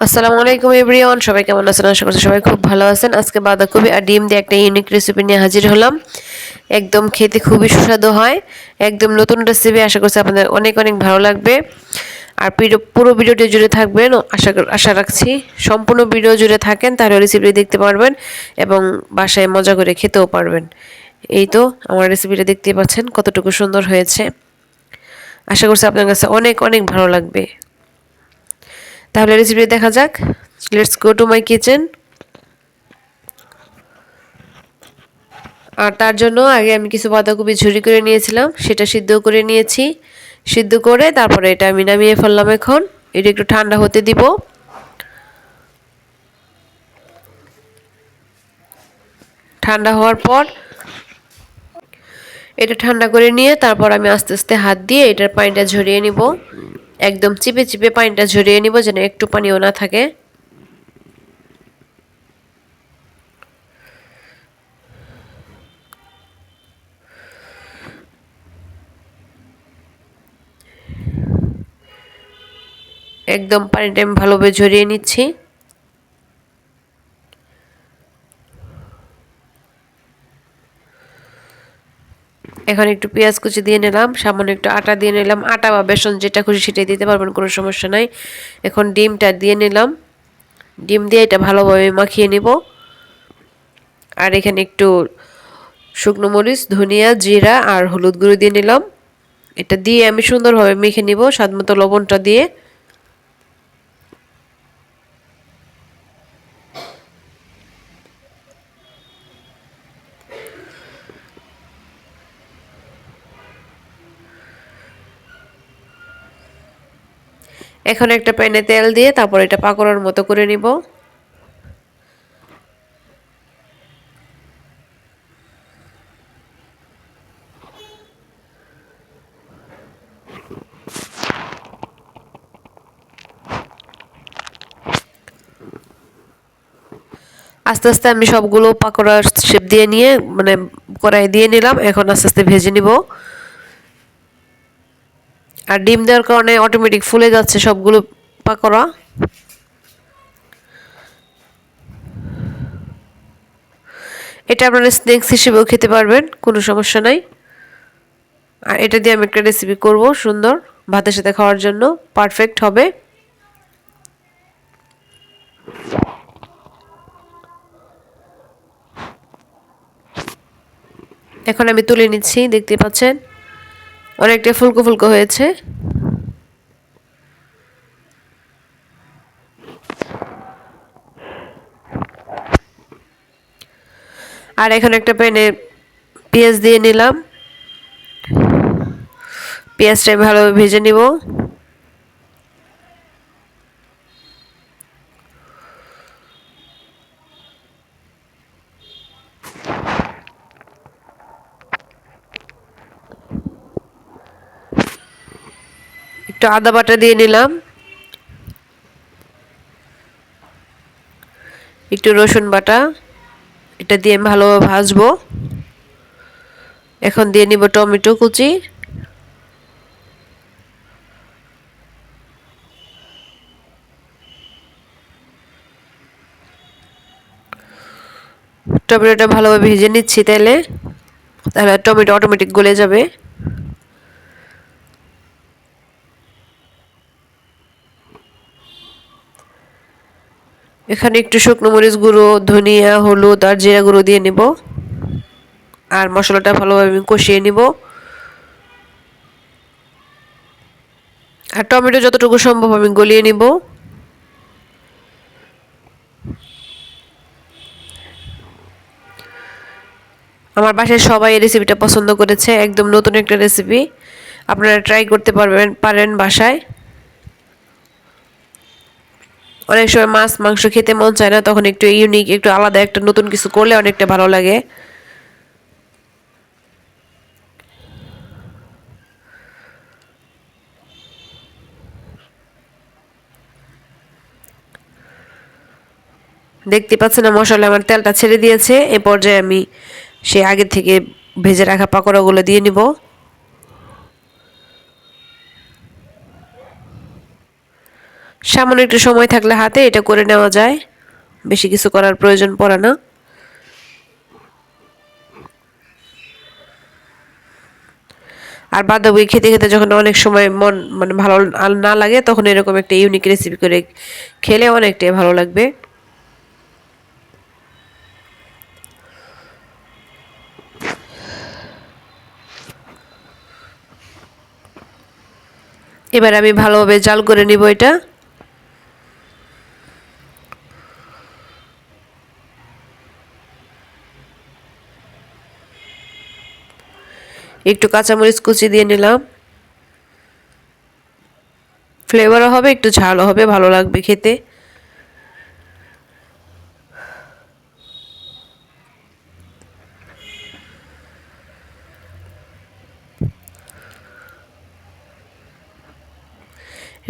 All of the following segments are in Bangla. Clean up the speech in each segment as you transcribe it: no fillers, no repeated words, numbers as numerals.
আসসালামু আলাইকুম এভরিওয়ান, সবাই কেমন আছেন? আশা করছি সবাই খুব ভালো আছেন। আজকে বাঁধাকপি আর ডিম দিয়ে একটা ইউনিক রেসিপি নিয়ে হাজির হলাম। একদম খেতে খুবই সুস্বাদু হয়, একদম নতুন রেসিপি। আশা করছি আপনাদের অনেক অনেক ভালো লাগবে। আর পুরো ভিডিওটি জুড়ে থাকবেন, আশা রাখছি সম্পূর্ণ ভিডিও জুড়ে থাকেন, তাহলে রেসিপিটি দেখতে পারবেন এবং বাসায় মজা করে খেতেও পারবেন। এই তো আমার রেসিপিটা দেখতেই পাচ্ছেন কতটুকু সুন্দর হয়েছে। আশা করছি আপনার কাছে অনেক অনেক ভালো লাগবে। তাহলে রেসিপি দেখা যাক। Let's go to my kitchen. আর তার জন্য আগে আমি কিছু বাঁধাকপি ঝুরি করে নিয়েছিলাম, সেটা সিদ্ধ করে নিয়েছি। সিদ্ধ করে তারপরে এটা আমি নামিয়ে ফেললাম। এখন এটা একটু ঠান্ডা হতে দিব। ঠান্ডা হওয়ার পর এটা ঠান্ডা করে নিয়ে তারপর আমি আস্তে আস্তে হাত দিয়ে এটার পানিটা ঝরিয়ে নিব। একদম চিপে চিপে পানিটা ঝরিয়ে নিব, যেন একটু পানিও না থাকে। একদম পানিটা আমি ভালোভাবে ঝরিয়ে নিচ্ছি। এখন একটু পেঁয়াজ কুচি দিয়ে নিলাম, সামান্য একটু আটা দিয়ে নিলাম। আটা বা বেসন যেটা খুশি সেটাই দিতে পারবেন, কোনো সমস্যা নাই। এখন ডিমটা দিয়ে নিলাম। ডিম দিয়ে এটা ভালোভাবে মাখিয়ে নিব। আর এখানে একটু শুকনো মরিচ, ধনিয়া, জিরা আর হলুদ গুঁড়ো দিয়ে নিলাম। এটা দিয়ে আমি সুন্দরভাবে মেখে নিব, স্বাদমতো লবণটা দিয়ে। এখন একটা প্যানে তেল দিয়ে তারপর এটা পাকোড়ার মতো করে নিব। আস্তে আস্তে আমি সবগুলো পাকোড়া শেপ দিয়ে নিয়ে মানে কড়াই দিয়ে নিলাম। এখন আস্তে আস্তে ভেজে নিব। আর ডিম দেওয়ার কারণে অটোমেটিক ফুলে যাচ্ছে সবগুলো পাকোড়া। এটা আপনারা স্ন্যাক্স হিসেবেও খেতে পারবেন, কোনো সমস্যা নাই। আর এটা দিয়ে আমি একটা রেসিপি করব, সুন্দর ভাতের সাথে খাওয়ার জন্য পারফেক্ট হবে। এখন আমি তুলে নিচ্ছি, দেখতে পাচ্ছেন অনেকটা ফুলকো ফুলকো হয়েছে। আর এখন একটা প্যানে পেঁয়াজ দিয়ে নিলাম। পেঁয়াজটা ভালোভাবে ভেজে নিব। একটু আদা বাটা দিয়ে নিলাম, একটু রসুন বাটা। এটা দিয়ে আমি ভালোভাবে ভাজবো। এখন দিয়ে নিব টমেটো কুচি। টমেটোটা ভালোভাবে ভেজে নিচ্ছি তেলে, তাহলে টমেটো অটোমেটিক গলে যাবে। এখানে একটু শুকনো মরিচ গুঁড়ো, ধনিয়া, হলুদ আর জিরা গুঁড়ো দিয়ে নিব। আর মশলাটা ভালোভাবে আমি কষিয়ে নিব। আর টমেটো যতটুকু সম্ভব আমি গলিয়ে নিব। আমার বাসায় সবাই এই রেসিপিটা পছন্দ করেছে, একদম নতুন একটা রেসিপি। আপনারা ট্রাই করতে পারেন বাসায়। অনেক সময় মাছ মাংস খেতে মন চায় না, তখন একটু ইউনিক, একটু আলাদা একটা নতুন কিছু করলে অনেকটা ভালো লাগে। দেখতে পাচ্ছেন না, মশলা আমার তেলটা ছেড়ে দিয়েছে। এ পর্যায়ে আমি সেই আগে থেকে ভেজে রাখা পাকোড়াগুলো দিয়ে নিব। সামান্য একটু সময় থাকলে হাতে এটা করে নেওয়া যায়, বেশি কিছু করার প্রয়োজন পড়ে না। আর বাঁধাকপি খেতে খেতে যখন অনেক সময় মন মানে ভালো না লাগে, তখন এরকম একটা ইউনিক রেসিপি করে খেলে অনেকটাই ভালো লাগবে। এবার আমি ভালোভাবে জাল করে নিব এটা। একটু কাঁচামরিচ কুচি দিয়ে নিলাম, ফ্লেভারও হবে, একটু ঝালও হবে, ভালো লাগবে খেতে।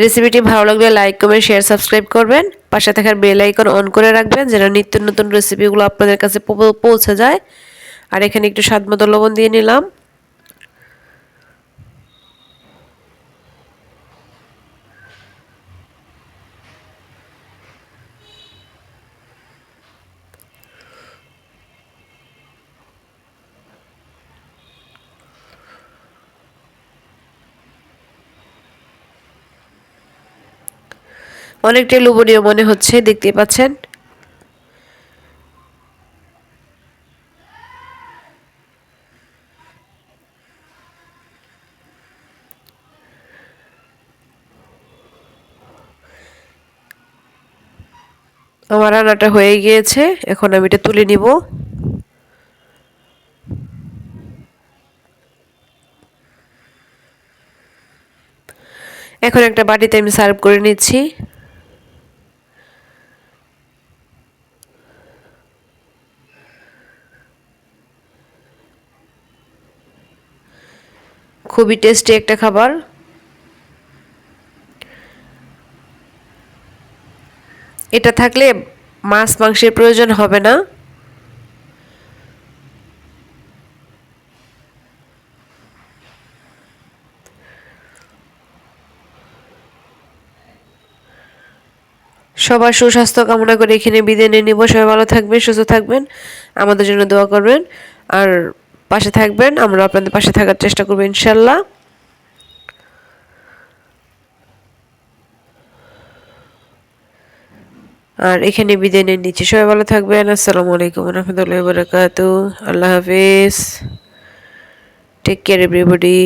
রেসিপিটি ভালো লাগলে লাইক কমেন্ট শেয়ার সাবস্ক্রাইব করবেন, পাশে থাকার বেল আইকন অন করে রাখবেন যেন নিত্য নতুন রেসিপিগুলো আপনাদের কাছে পৌঁছে যায়। আর এখানে একটু স্বাদ মতো লবণ দিয়ে নিলাম। অনেকটাই লোভনীয় মনে হচ্ছে, দেখতেই পাচ্ছেন। আমার রান্নাটা হয়ে গিয়েছে, এখন আমি এটা তুলে নিব। এখন একটা বাটিতে আমি সার্ভ করে নিচ্ছি। খুবই টেস্টি একটা খাবার। এটা থাকলে মাছ মাংসের প্রয়োজন হবে না। সবার সুস্বাস্থ্য কামনা করে এখানে বিদায় নিয়ে নিব। সবাই ভালো থাকবেন, সুস্থ থাকবেন, আমাদের জন্য দোয়া করবেন আর পাশে থাকবেন। আমরা আপনাদের পাশে থাকার চেষ্টা করবো ইনশাল্লাহ। আর এখানে বিদায় নিয়ে নিচ্ছি। সবাই ভালো থাকবেন। আসসালামু আলাইকুম ওয়া রাহমাতুল্লাহি ওয়া বারাকাতুহু। আল্লাহ হাফেজ। Take care everybody.